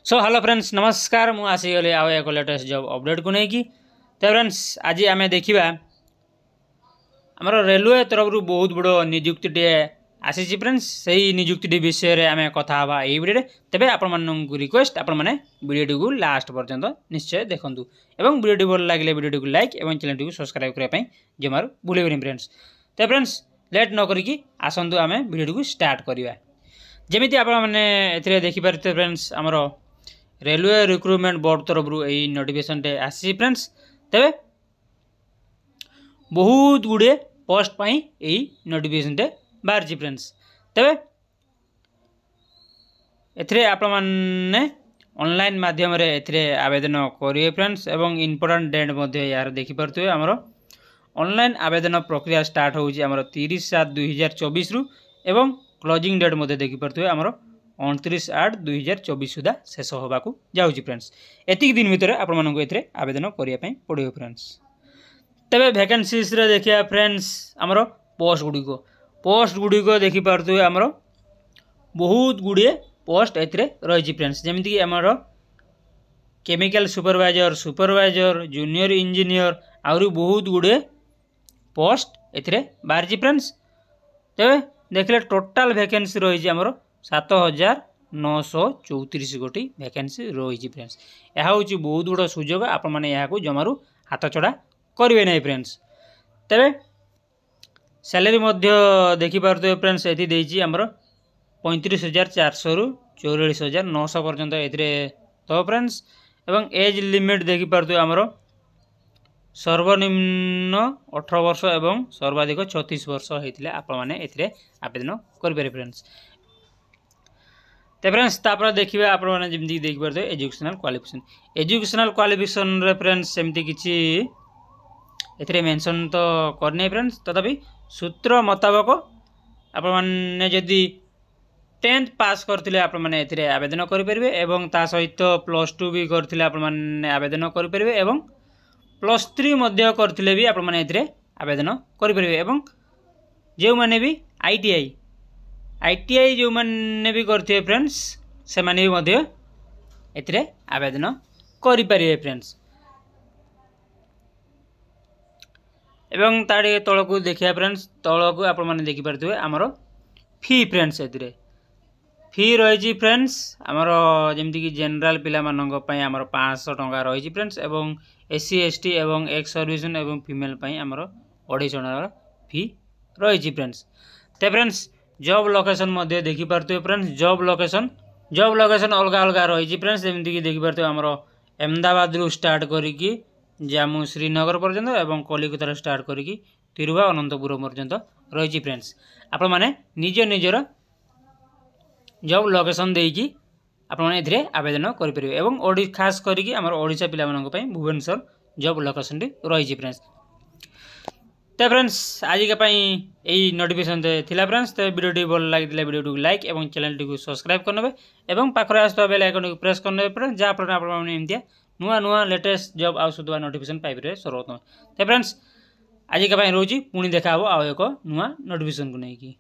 So hello friends नमस्कार मु आसीगली आउ एक लेटेस्ट जॉब अपडेट को लेकिन तो फ्रेंड्स आज आम देखा आमर रेलवे तरफ बहुत बड़ निजुक्ति आसी फ्रेंड्स से निजुक्ति विषय में आम कथा ये वीडियो तेज आपको रिक्वेस्ट आपने वीडियो को लास्ट पर्यंत निश्चय देखूँ और वीडियो भल लगे वीडियो को लाइक और चैनल को सब्सक्राइब करने जमार भूलें फ्रेंड्स। तो फ्रेंड्स लेट न करी आसतु आम वीडियो को स्टार्ट करवा जमी आपने देखिपारे फ्रेंड्स आमर रेलवे रिक्रुटमेंट बोर्ड तरफ यही नोटिफिकेशन आसी फ्रेंड्स तेरे बहुत गुड़े पोस्ट पाई यही नोटिफिकेशन बाहर फ्रेंड्स तेरे एथिरे आपण माने ऑनलाइन माध्यम रे एथिरे आवेदन करिए फ्रेंड्स एवं इम्पोर्टेंट डेट मध्ये यार देखि परतुए हमरो ऑनलाइन आवेदन प्रक्रिया स्टार्ट होउची हमरो 30/7/2024 रु एवं क्लोजिंग डेट मध्ये देखि परतुए हमरो 29/8/2024 सुधा शेष होबाकू जाउची फ्रेंड्स। एतिक दिन भितर आपण मानकू एथिरे आवेदन करिया पई पड़ियो फ्रेंड्स। तबे वैकेंसीज रे देखिया फ्रेंड्स हमरो पोस्ट गुडी को देखि परतुए हमरो बहुत गुड़िए पोस्ट एथिरे रही फ्रेंड्स जमीती कि हमरो केमिकल सुपरवाइजर जूनियर इंजीनियर आउरी बहुत गुड़े पोस्ट एथिरे बाहर फ्रेंड्स। तेरे देखले टोटाल वैकेंसी रही हमरो 7,934 गोटी वैकेंसी रही फ्रेंड्स। यह हूँ बहुत बड़ सुजोग आपण मैंने यहाँ जमारू हाथ छड़ा करेंगे ना फ्रेंड्स। तेरे सैलरी देखिपे फ्रेंड्स ये आमर 35,400 रु 44,900 पर्यंत तो फ्रेंड्स एवं एज लिमिट देखिपे आमर सर्वनिम्न 18 वर्ष एवं सर्वाधिक 36 वर्ष होते आपण मैंने आवेदन करेंगे फ्रेंड्स। तो फ्रेंड्स तापर देखिए आप जमी देखिए एजुकेशनल क्वालिफिकेशन रे फ्रेंड्स सेमती किसी एथिरे मेंशन तो करने फ्रेंड्स तथापि सूत्र मुताबक आपने जदि 10th पास करथिले आप माने एथिरे आवेदन करेंगे एवं ता सहित +2 भी करथिले आप माने आवेदन करेंगे एवं +3 मध्य करथिले भी आप माने एथिरे आवेदन करेंगे एवं जो माने भी ITI जो मैंने भी करते फ्रेंड्स से माने भी एथिरे आवेदन करें फ्रेंड्स। एवं ताड़े तल को देखिए फ्रेंड्स तल को आप देखिपे आमर फी फ्रेंड्स एथिरे फी रही फ्रेंड्स आमर जमीक कि जनरल पिला मानक पई आमर 500 टंका रही फ्रेंड्स एवं SC ST एवं एक्स सर्विसन एवं फीमेल पई आमर 250 फी रही फ्रेंड्स। ते फ्रेंड्स जॉब लोकेशन मध्य देखिपे फ्रेंड्स जॉब लोकेशन अलग अलग रही फ्रेंड्स जमीक कि देखिपे आमर अहमदाबाद रु स्टार्ट करिकी जम्मू श्रीनगर पर्यंत एवं कलिकता स्टार्ट करिकी तिरुवनंतपुरम पर्यंत रही फ्रेंड्स। आपण माने निजर जॉब लोकेशन देकी आपने आवेदन करेंगे एवं खास करिकी आमर ओडिशा पिला मानक पई भुवनेश्वर जॉब लोकेशन रही फ्रेंड्स। तो फ्रेंड्स आज के यही नोटिफिकेशन थिला फ्रेंड्स। तो वीडियो भल लगी वीडियो को लाइक और चैनल को सब्सक्राइब करने एवं पाखरे आसुवा बेल आइकन को प्रेस करने फ्रेंड्स जहाँफल आपमती नुआ लेटेस्ट जॉब आसुवा नोटिफिकेशन पाइबे सर्वप्रथम। तो फ्रेंड्स आज के रोची पुणी देखा आउ एक नुआ नोटिफिकेशन को लेकिन।